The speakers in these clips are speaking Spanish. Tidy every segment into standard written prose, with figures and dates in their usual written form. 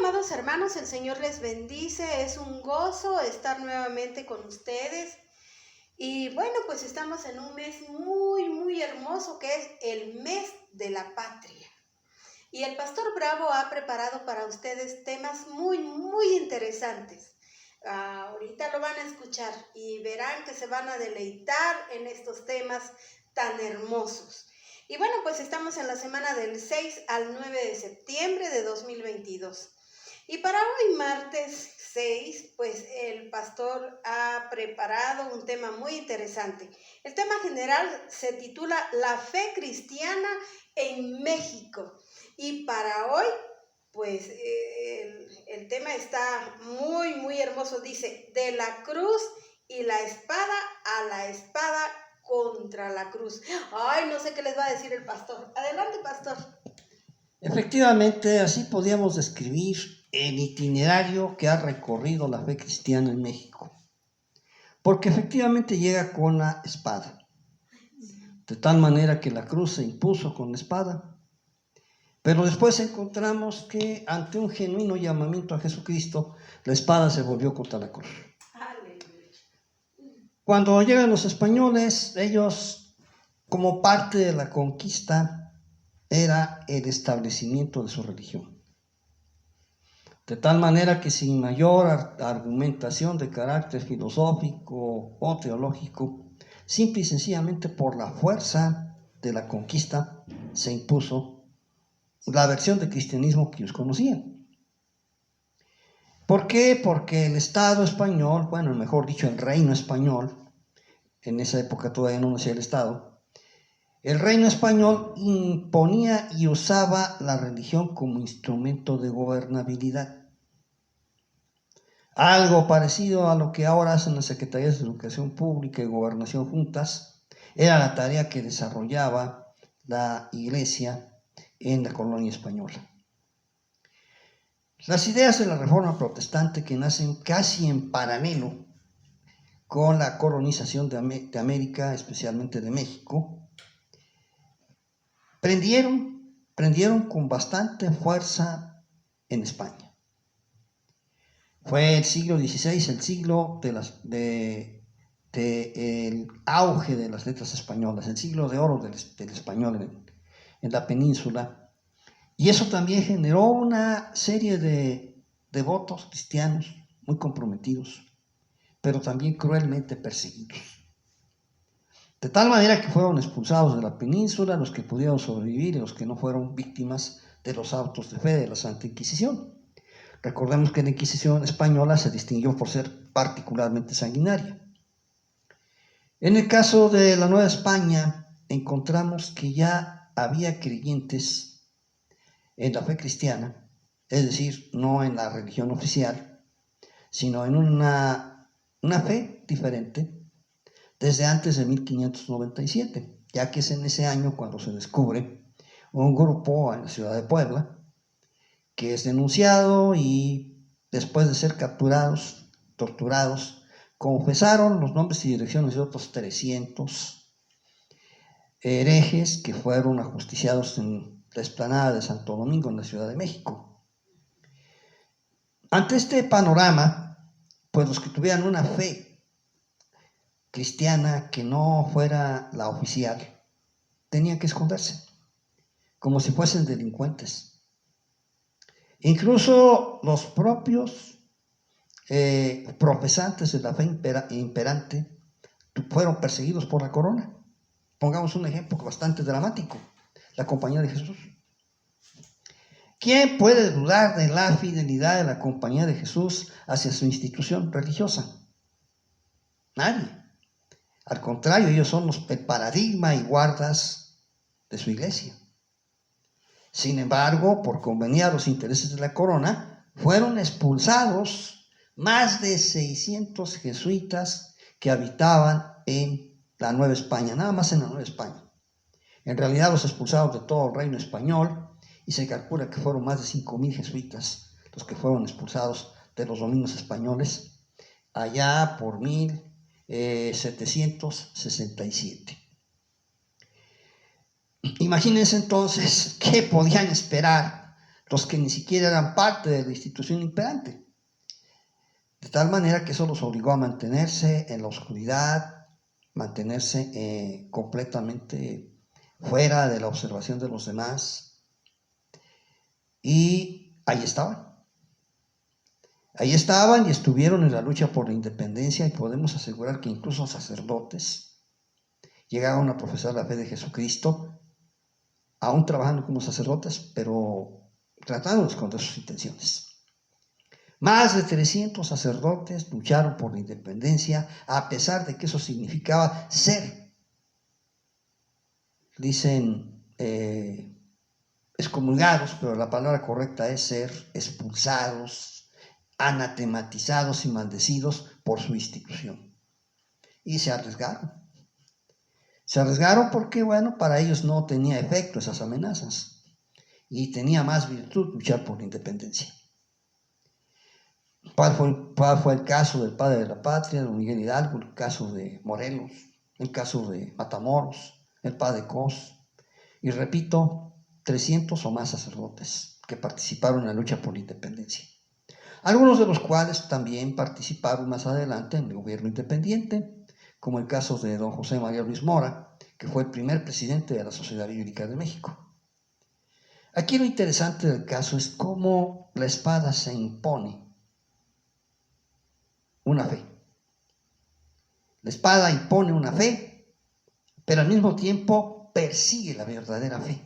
amados hermanos, el Señor les bendice, es un gozo estar nuevamente con ustedes. Y bueno, pues estamos en un mes muy hermoso que es el mes de la patria. Y el Pastor Bravo ha preparado para ustedes temas muy interesantes. Ahorita lo van a escuchar y verán que se van a deleitar en estos temas tan hermosos. Y bueno, pues estamos en la semana del 6 al 9 de septiembre de 2022. Y para hoy, martes 6, pues el pastor ha preparado un tema muy interesante. El tema general se titula La fe cristiana en México. Y para hoy, pues el tema está muy hermoso. Dice, de la cruz y la espada a la espada contra la cruz. Ay, no sé qué les va a decir el pastor. Adelante, pastor. Efectivamente, así podíamos describir el itinerario que ha recorrido la fe cristiana en México. Porque efectivamente llega con la espada. De tal manera que la cruz se impuso con la espada. Pero después encontramos que ante un genuino llamamiento a Jesucristo, la espada se volvió contra la cruz. Cuando llegan los españoles, ellos, como parte de la conquista, era el establecimiento de su religión. De tal manera que sin mayor argumentación de carácter filosófico o teológico, simple y sencillamente por la fuerza de la conquista, se impuso la versión de cristianismo que ellos conocían. ¿Por qué? Porque el Estado español, bueno, mejor dicho, el reino español, en esa época todavía no nacía el Estado, el reino español imponía y usaba la religión como instrumento de gobernabilidad. Algo parecido a lo que ahora hacen las Secretarías de Educación Pública y Gobernación juntas, era la tarea que desarrollaba la Iglesia en la colonia española. Las ideas de la Reforma Protestante, que nacen casi en paralelo con la colonización de América, especialmente de México, prendieron con bastante fuerza en España. Fue el siglo XVI el siglo el auge de las letras españolas, el siglo de oro del español en la península. Y eso también generó una serie de devotos cristianos muy comprometidos, pero también cruelmente perseguidos. De tal manera que fueron expulsados de la península los que pudieron sobrevivir y los que no fueron víctimas de los autos de fe de la Santa Inquisición. Recordemos que la Inquisición española se distinguió por ser particularmente sanguinaria. En el caso de la Nueva España, encontramos que ya había creyentes en la fe cristiana, es decir, no en la religión oficial, sino en una fe diferente desde antes de 1597, ya que es en ese año cuando se descubre un grupo en la ciudad de Puebla que es denunciado y después de ser capturados, torturados, confesaron los nombres y direcciones de otros 300 herejes que fueron ajusticiados en la explanada de Santo Domingo en la Ciudad de México. Ante este panorama, pues los que tuvieran una fe cristiana que no fuera la oficial, tenían que esconderse, como si fuesen delincuentes. Incluso los propios profesantes de la fe imperante fueron perseguidos por la corona. Pongamos un ejemplo bastante dramático: la Compañía de Jesús. ¿Quién puede dudar de la fidelidad de la Compañía de Jesús hacia su institución religiosa? Nadie. Al contrario, ellos son el paradigma y guardas de su iglesia. Sin embargo, por convenir a los intereses de la corona, fueron expulsados más de 600 jesuitas que habitaban en la Nueva España, nada más en la Nueva España. En realidad los expulsados de todo el reino español, y se calcula que fueron más de 5,000 jesuitas los que fueron expulsados de los dominios españoles allá por 1767. Imagínense entonces qué podían esperar los que ni siquiera eran parte de la institución imperante. De tal manera que eso los obligó a mantenerse en la oscuridad, mantenerse completamente fuera de la observación de los demás. Y ahí estaban. Ahí estaban y estuvieron en la lucha por la independencia, y podemos asegurar que incluso sacerdotes llegaron a profesar la fe de Jesucristo, aún trabajando como sacerdotes, pero tratando de esconder sus intenciones. Más de 300 sacerdotes lucharon por la independencia, a pesar de que eso significaba ser, dicen, excomulgados, pero la palabra correcta es ser expulsados, anatematizados y maldecidos por su institución. Y se arriesgaron. Se arriesgaron porque, bueno, para ellos no tenía efecto esas amenazas, y tenía más virtud luchar por la independencia. ¿Cuál fue el caso del padre de la patria, don Miguel Hidalgo? El caso de Morelos, el caso de Matamoros, el padre Cos, y repito, 300 o más sacerdotes que participaron en la lucha por la independencia. Algunos de los cuales también participaron más adelante en el gobierno independiente, como el caso de don José María Luis Mora, que fue el primer presidente de la Sociedad Bíblica de México. Aquí lo interesante del caso es cómo la espada se impone una fe. La espada impone una fe, pero al mismo tiempo persigue la verdadera fe.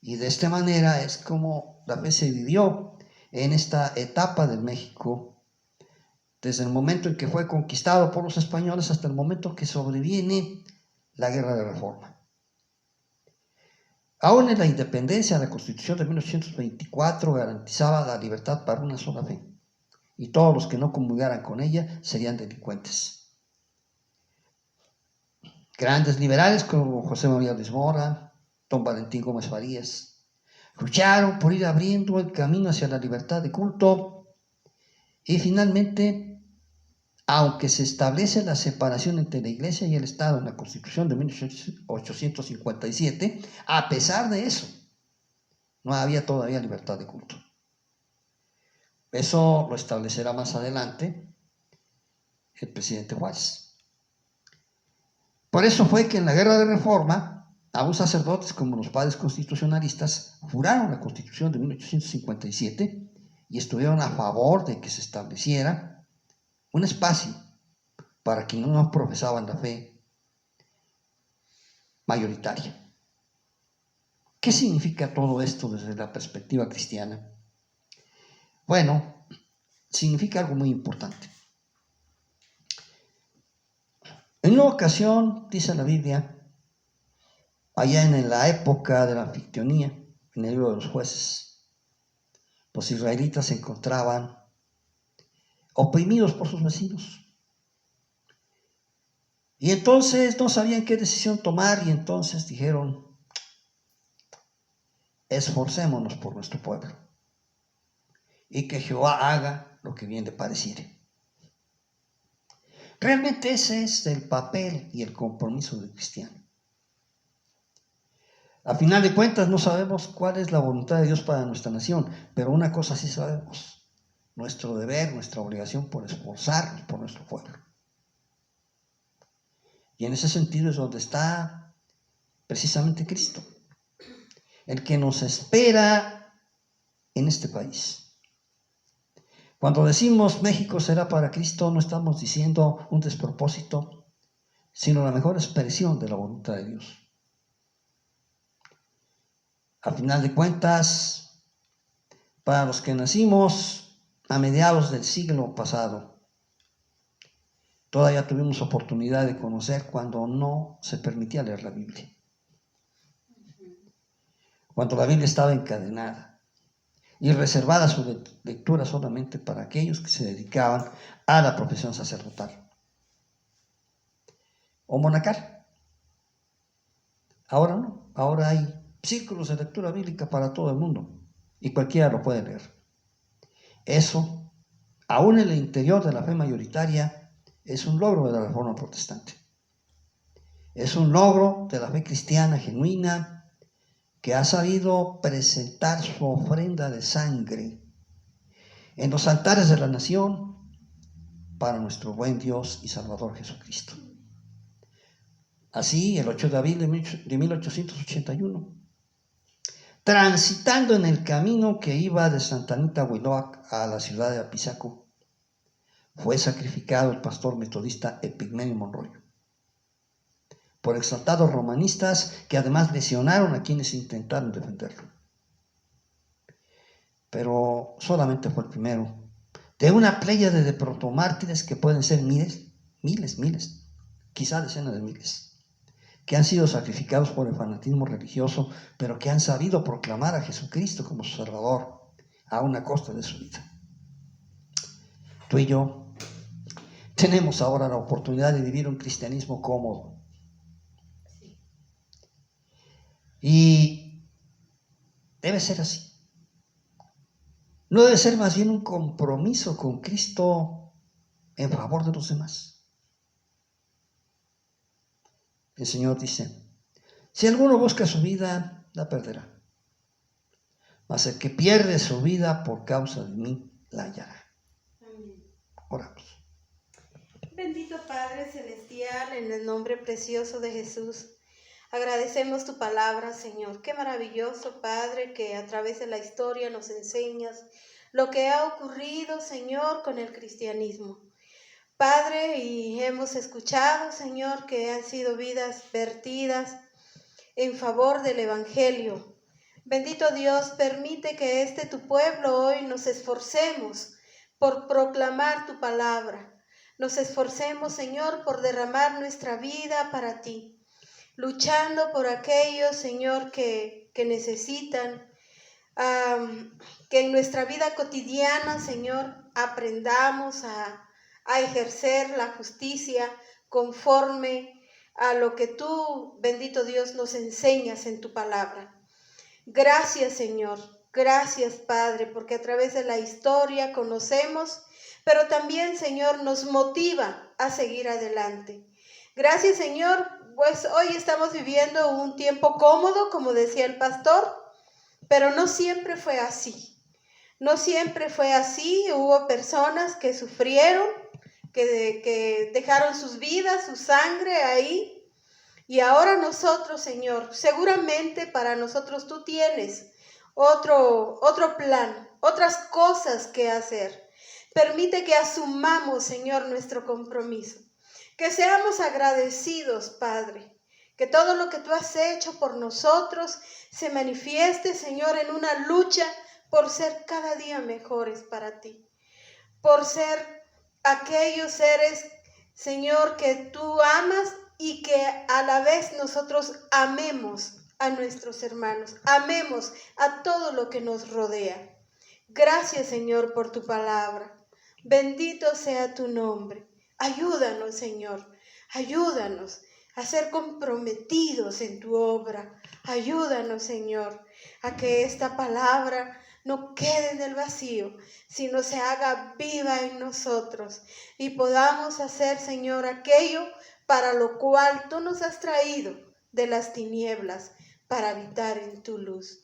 Y de esta manera es como la fe se vivió en esta etapa del México, desde el momento en que fue conquistado por los españoles hasta el momento que sobreviene la Guerra de Reforma. Aún en la independencia, la Constitución de 1824 garantizaba la libertad para una sola fe, y todos los que no comulgaran con ella serían delincuentes. Grandes liberales como José María Luis Mora, don Valentín Gómez Farías, lucharon por ir abriendo el camino hacia la libertad de culto, y finalmente, aunque se establece la separación entre la Iglesia y el Estado en la Constitución de 1857, a pesar de eso, no había todavía libertad de culto. Eso lo establecerá más adelante el presidente Juárez. Por eso fue que en la Guerra de Reforma, aún sacerdotes como los padres constitucionalistas juraron la Constitución de 1857 y estuvieron a favor de que se estableciera un espacio para quienes no profesaban la fe mayoritaria. ¿Qué significa todo esto desde la perspectiva cristiana? Bueno, significa algo muy importante. En una ocasión, dice la Biblia, allá en la época de la anfictionía, en el libro de los jueces, los israelitas se encontraban oprimidos por sus vecinos. Y entonces no sabían qué decisión tomar, y entonces dijeron: esforcémonos por nuestro pueblo, y que Jehová haga lo que bien le pareciere. Realmente ese es el papel y el compromiso del cristiano. A final de cuentas no sabemos cuál es la voluntad de Dios para nuestra nación, pero una cosa sí sabemos: nuestro deber, nuestra obligación por esforzarnos por nuestro pueblo. Y en ese sentido es donde está precisamente Cristo, el que nos espera en este país. Cuando decimos México será para Cristo, no estamos diciendo un despropósito, sino la mejor expresión de la voluntad de Dios. A final de cuentas, para los que nacimos a mediados del siglo pasado, todavía tuvimos oportunidad de conocer cuando no se permitía leer la Biblia, cuando la Biblia estaba encadenada y reservada su lectura solamente para aquellos que se dedicaban a la profesión sacerdotal o monacal. Ahora no, ahora hay círculos de lectura bíblica para todo el mundo y cualquiera lo puede leer. Eso, aún en el interior de la fe mayoritaria, es un logro de la Reforma Protestante. Es un logro de la fe cristiana genuina que ha sabido presentar su ofrenda de sangre en los altares de la nación para nuestro buen Dios y Salvador Jesucristo. Así, el 8 de abril de 1881, transitando en el camino que iba de Santa Anita Huiloac a la ciudad de Apizaco, fue sacrificado el pastor metodista Epigmenio Monroy por exaltados romanistas que además lesionaron a quienes intentaron defenderlo. Pero solamente fue el primero de una pléyade de protomártires que pueden ser miles, quizá decenas de miles, que han sido sacrificados por el fanatismo religioso, pero que han sabido proclamar a Jesucristo como su Salvador a una costa de su vida. Tú y yo tenemos ahora la oportunidad de vivir un cristianismo cómodo. Y debe ser así. No debe ser más bien un compromiso con Cristo en favor de los demás. El Señor dice: si alguno busca su vida, la perderá. Mas el que pierde su vida por causa de mí, la hallará. Amén. Oramos. Bendito Padre Celestial, en el nombre precioso de Jesús, agradecemos tu palabra, Señor. Qué maravilloso, Padre, que a través de la historia nos enseñas lo que ha ocurrido, Señor, con el cristianismo. Padre, y hemos escuchado, Señor, que han sido vidas vertidas en favor del Evangelio. Bendito Dios, permite que tu pueblo hoy nos esforcemos por proclamar tu palabra. Nos esforcemos, Señor, por derramar nuestra vida para ti, luchando por aquellos, Señor, que necesitan, que en nuestra vida cotidiana, Señor, aprendamos a ejercer la justicia conforme a lo que tú, bendito Dios, nos enseñas en tu palabra. Gracias, Señor. Gracias, Padre, porque a través de la historia conocemos, pero también, Señor, nos motiva a seguir adelante. Gracias, Señor, pues hoy estamos viviendo un tiempo cómodo, como decía el pastor, pero no siempre fue así. No siempre fue así. Hubo personas que sufrieron, que dejaron sus vidas, su sangre ahí. Y ahora nosotros, Señor, seguramente para nosotros tú tienes otro plan, otras cosas que hacer. Permite que asumamos, Señor, nuestro compromiso. Que seamos agradecidos, Padre. Que todo lo que tú has hecho por nosotros se manifieste, Señor, en una lucha por ser cada día mejores para ti. Por ser aquellos seres, Señor, que tú amas y que a la vez nosotros amemos a nuestros hermanos, amemos a todo lo que nos rodea. Gracias, Señor, por tu palabra. Bendito sea tu nombre. Ayúdanos, Señor, ayúdanos a ser comprometidos en tu obra. Ayúdanos, Señor, a que esta palabra no quede en el vacío, sino se haga viva en nosotros y podamos hacer, Señor, aquello para lo cual tú nos has traído de las tinieblas para habitar en tu luz.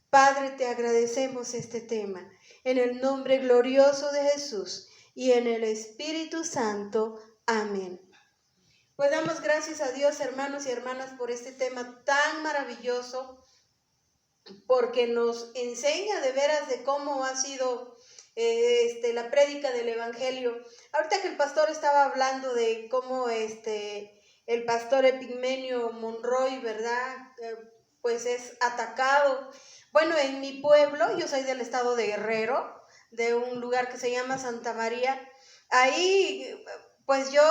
Padre, te agradecemos este tema en el nombre glorioso de Jesús y en el Espíritu Santo. Amén. Pues damos gracias a Dios, hermanos y hermanas, por este tema tan maravilloso, porque nos enseña de veras de cómo ha sido la prédica del Evangelio. Ahorita que el pastor estaba hablando de cómo el pastor Epigmenio Monroy, ¿verdad? Pues es atacado. Bueno, en mi pueblo, yo soy del estado de Guerrero, de un lugar que se llama Santa María. Ahí, pues yo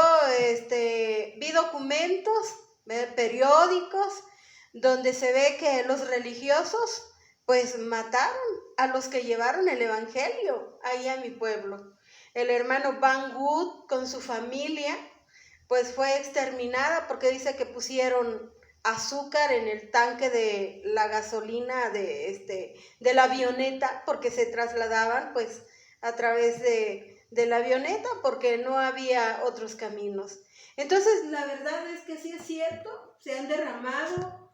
vi documentos, periódicos, donde se ve que los religiosos pues mataron a los que llevaron el evangelio ahí a mi pueblo. El hermano Van Wood con su familia pues fue exterminada porque dice que pusieron azúcar en el tanque de la gasolina de la avioneta, porque se trasladaban pues a través de la avioneta porque no había otros caminos. Entonces la verdad es que sí es cierto, se han derramado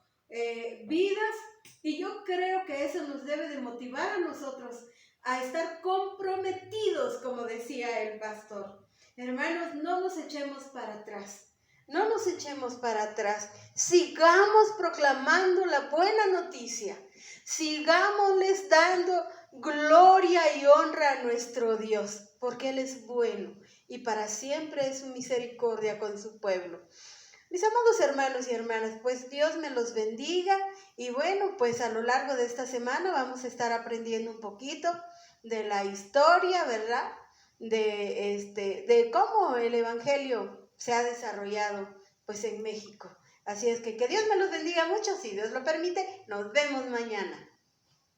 vidas, Y yo creo que eso nos debe de motivar a nosotros a estar comprometidos, como decía el pastor. Hermanos, no nos echemos para atrás. No nos echemos para atrás. Sigamos proclamando la buena noticia. Sigámosles dando gloria y honra a nuestro Dios, porque Él es bueno y para siempre es su misericordia con su pueblo. Mis amados hermanos y hermanas, pues Dios me los bendiga y bueno, pues a lo largo de esta semana vamos a estar aprendiendo un poquito de la historia, ¿verdad? De cómo el Evangelio se ha desarrollado pues en México. Así es que Dios me los bendiga mucho, si Dios lo permite, nos vemos mañana.